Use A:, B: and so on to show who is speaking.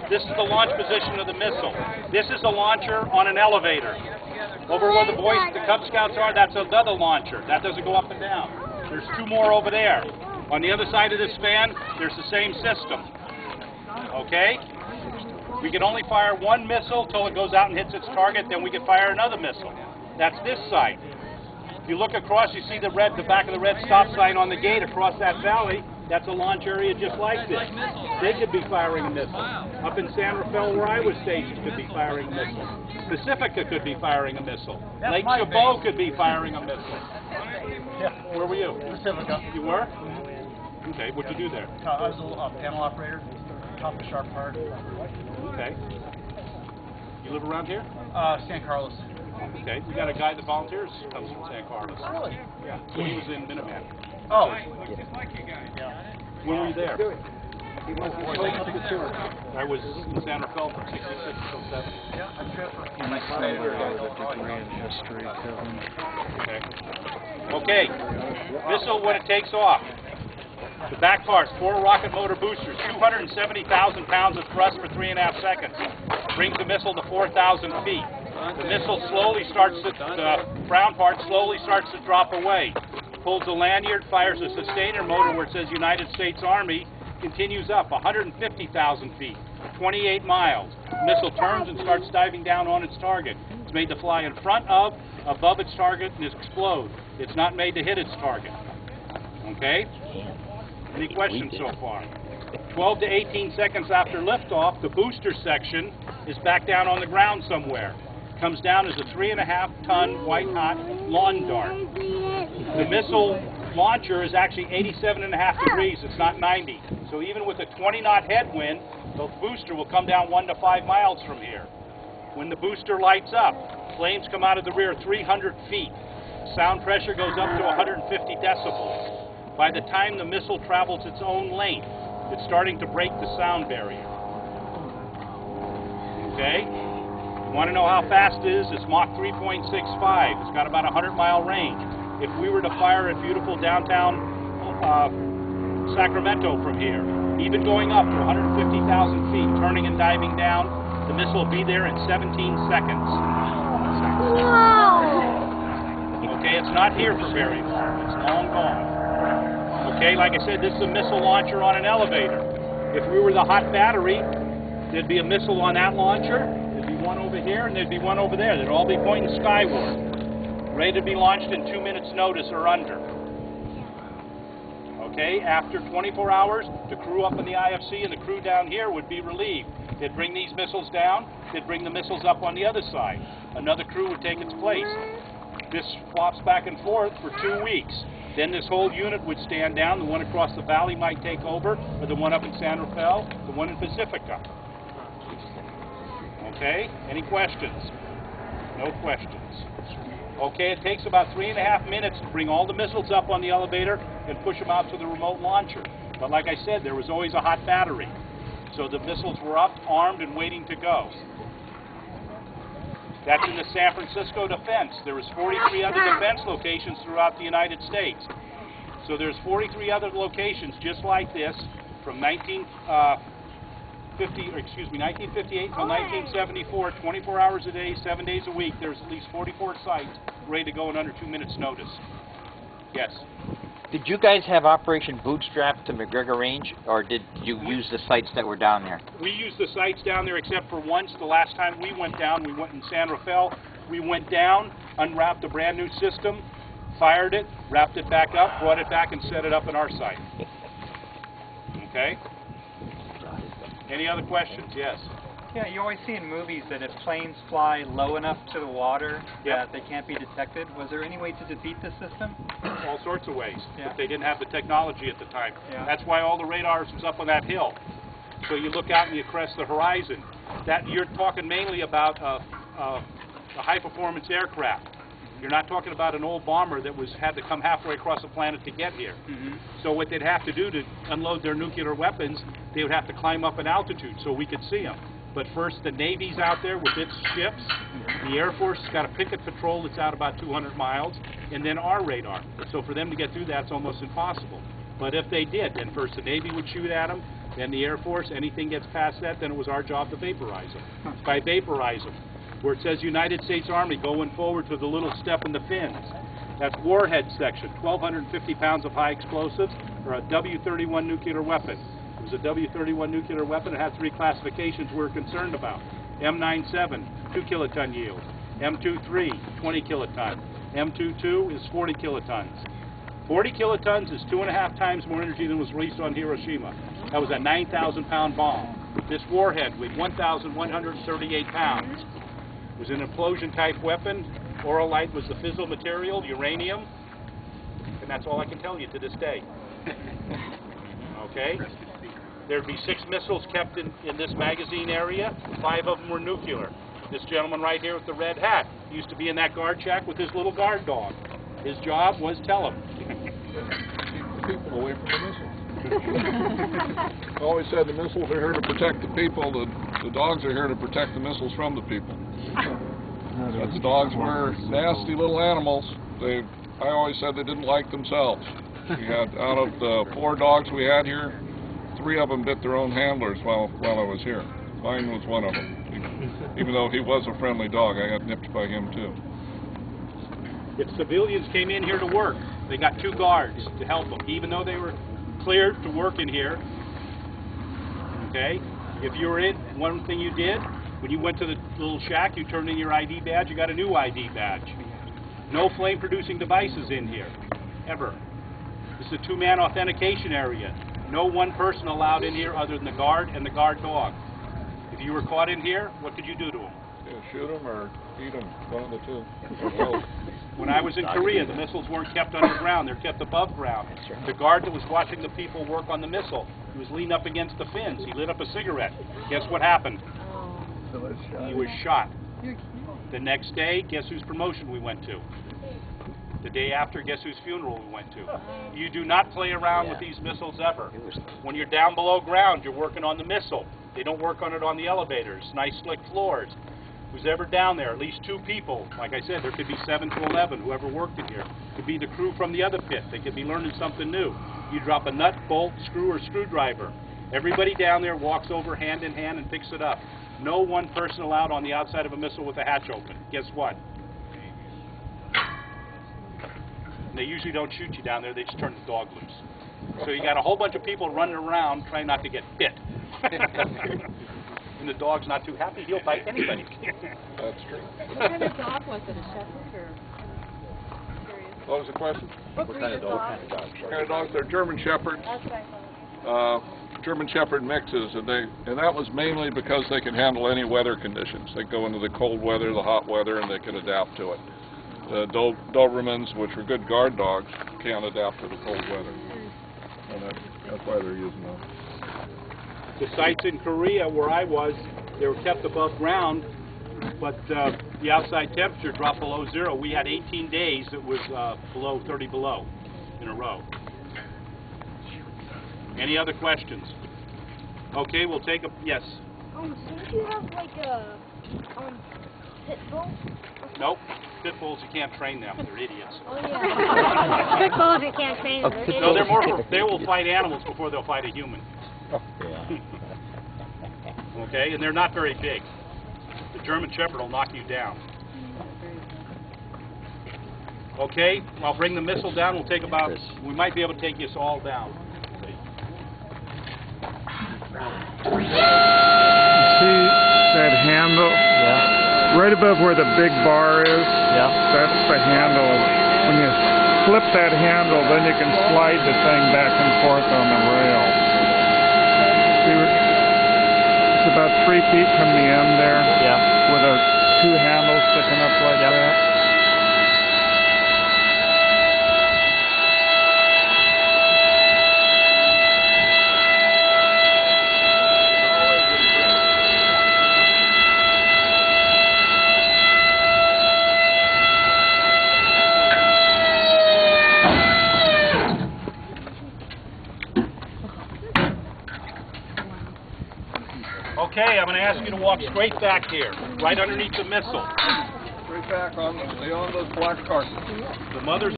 A: This is the launch position of the missile. This is a launcher on an elevator. Over where the Cub Scouts are, that's another launcher. That doesn't go up and down. There's two more over there. On the other side of this fan, there's the same system. Okay? We can only fire one missile till it goes out and hits its target, then we can fire another missile. That's this side. If you look across, you see the back of the red stop sign on the gate across that valley. That's a launch area just like this. They could be firing a missile. Up in San Rafael, where I was stationed, could be firing a missile. Pacifica could be firing a missile. Lake Chabot could be firing a missile.
B: Yeah.
A: Where were you?
B: Pacifica.
A: You were? Okay, what'd you do there?
B: I was a panel operator, top of Sharp Park.
A: Okay. You live around here?
B: San Carlos.
A: Okay. We got a guy that volunteers comes from San Carlos.
B: Really?
A: Yeah. So he was in Minuteman.
B: Oh.
A: Yeah. When were you there? I was in San Rafael from 66 till 70.
B: Yeah, I'm sure for
A: Okay. Missile when it takes off. The back parts, 4 rocket motor boosters, 270,000 pounds of thrust for 3.5 seconds. Brings the missile to 4,000 feet. The missile slowly starts to, the brown part slowly starts to drop away. Pulls the lanyard, fires a sustainer motor where it says United States Army, continues up 150,000 feet, 28 miles. The missile turns and starts diving down on its target. It's made to fly in front of, above its target, and explode. It's not made to hit its target. Okay? Any questions so far? 12 to 18 seconds after liftoff, the booster section is back down on the ground somewhere. Comes down as a 3.5-ton white-hot lawn dart. The missile launcher is actually 87.5 degrees. It's not 90. So even with a 20-knot headwind, the booster will come down 1 to 5 miles from here. When the booster lights up, flames come out of the rear 300 feet. Sound pressure goes up to 150 decibels. By the time the missile travels its own length, it's starting to break the sound barrier. Okay? Want to know how fast it is? It's Mach 3.65. It's got about a 100-mile range. If we were to fire at beautiful downtown Sacramento from here, even going up to 150,000 feet, turning and diving down, the missile will be there in 17 seconds.
C: Wow!
A: Okay, it's not here for very long. It's long gone. Okay, like I said, this is a missile launcher on an elevator. If we were the hot battery, there'd be a missile on that launcher, there'd be one over here, and there'd be one over there. They'd all be pointing skyward, ready to be launched in 2 minutes' notice or under. Okay, after 24 hours, the crew up in the IFC and the crew down here would be relieved. They'd bring these missiles down, they'd bring the missiles up on the other side. Another crew would take its place. This flops back and forth for 2 weeks. Then this whole unit would stand down. The one across the valley might take over, or the one up in San Rafael, the one in Pacifica. Okay, any questions? No questions. Okay, it takes about 3.5 minutes to bring all the missiles up on the elevator and push them out to the remote launcher. But like I said, there was always a hot battery. So the missiles were up, armed, and waiting to go. That's in the San Francisco defense. There was 43 other defense locations throughout the United States. So there's 43 other locations just like this from 1958 till 1974, 24 hours a day, 7 days a week. There's at least 44 sites ready to go in under 2 minutes' notice. Yes?
D: Did you guys have Operation Bootstrap to McGregor Range, or did you use the sites that were down there?
A: We used the sites down there except for once. The last time we went down, we went in San Rafael. We went down, unwrapped a brand new system, fired it, wrapped it back up, brought it back, and set it up in our site. Okay? Any other questions? Yes.
E: Yeah, you always see in movies that if planes fly low enough to the water that they can't be detected. Was there any way to defeat this system?
A: All sorts of ways,
E: Yeah.
A: but they didn't have the technology at the time.
E: Yeah.
A: That's why all the radars was up on that hill. So you look out and you crest the horizon. That you're talking mainly about a high-performance aircraft. You're not talking about an old bomber that had to come halfway across the planet to get here.
E: Mm-hmm.
A: So what they'd have to do to unload their nuclear weapons, they would have to climb up in altitude so we could see them. But first, the Navy's out there with its ships. The Air Force has got a picket patrol that's out about 200 miles, and then our radar. So for them to get through that, it's almost impossible. But if they did, then first the Navy would shoot at them, Then the Air Force, anything gets past that, then it was our job to vaporize them. By vaporize them, where it says United States Army going forward to the little step in the fins. That's warhead section, 1,250 pounds of high explosives, or a W-31 nuclear weapon. It was a W-31 nuclear weapon. It had 3 classifications we're concerned about. M97, 2 kiloton yield. M23, 20 kiloton. M22 is 40 kilotons. 40 kilotons is 2.5 times more energy than was released on Hiroshima. That was a 9,000-pound bomb. This warhead weighed 1,138 pounds. It was an implosion-type weapon. Oralite was the fissile material, uranium, and that's all I can tell you to this day. Okay? There'd be 6 missiles kept in this magazine area. 5 of them were nuclear. This gentleman right here with the red hat used to be in that guard shack with his little guard dog. His job was tell him.
C: Keep the people away from the missiles. I always said the missiles are here to protect the people. The dogs are here to protect the missiles from the people. The dogs were nasty little animals. I always said they didn't like themselves. We had, out of the 4 dogs we had here, 3 of them bit their own handlers while I was here. Mine was one of them. Even though he was a friendly dog, I got nipped by him too.
A: If civilians came in here to work, they got 2 guards to help them, even though they were cleared to work in here. Okay? If you were in, one thing you did, when you went to the little shack, you turned in your ID badge, you got a new ID badge. No flame-producing devices in here, ever. This is a 2-man authentication area. No one person allowed in here other than the guard and the guard dog. If you were caught in here, what could you do to them?
C: Yeah, shoot them or eat them, one of the 2.
A: When I was in Korea, the missiles weren't kept underground, they're kept above ground. The guard that was watching the people work on the missile, he was leaning up against the fins. He lit up a cigarette. Guess what happened? He was shot. The next day, guess whose promotion we went to? The day after, guess whose funeral we went to? You do not play around with these missiles ever. When you're down below ground, you're working on the missile. They don't work on it on the elevators. Nice slick floors. Who's ever down there, at least 2 people. Like I said, there could be 7 to 11, whoever worked in here. Could be the crew from the other pit. They could be learning something new. You drop a nut, bolt, screw, or screwdriver. Everybody down there walks over hand in hand and picks it up. No one person allowed on the outside of a missile with the hatch open. Guess what? And they usually don't shoot you down there, they just turn the dog loose. So you got a whole bunch of people running around trying not to get bit. And the dog's not too happy, he'll bite anybody.
C: That's true.
F: What kind of dog was it? A shepherd or?
C: What was the question?
F: What kind of dog?
C: What kind of dogs? They're German Shepherds.
F: That's what I thought.
C: German Shepherd mixes, and that was mainly because they can handle any weather conditions. They go into the cold weather, the hot weather, and they can adapt to it. The Dobermans, which are good guard dogs, can't adapt to the cold weather, and that's why they're using them.
A: The sites in Korea where I was, they were kept above ground, but the outside temperature dropped below 0. We had 18 days that was below 30 below in a row. Any other questions? Okay, we'll take a, yes.
G: So do you have like a pit bull?
A: Nope. Pit bulls, you can't train them. They're idiots.
G: Oh yeah. Pit bulls you can't train them.
A: No, they're more for, they will fight animals before they'll fight a human. Okay, and they're not very big. The German Shepherd will knock you down. Okay, I'll bring the missile down. We'll take about, we might be able to take this all down.
H: See that handle?
D: Yeah.
H: Right above where the big bar is?
D: Yeah.
H: That's the handle. When you flip that handle, then you can slide the thing back and forth on the rail. See, it's about 3 feet from the end there.
D: Yeah.
H: With a 2 handles sticking up like that.
A: Okay, I'm going to ask you to walk straight back here, right underneath the missile.
C: Straight back on those black carpets.
A: The mother's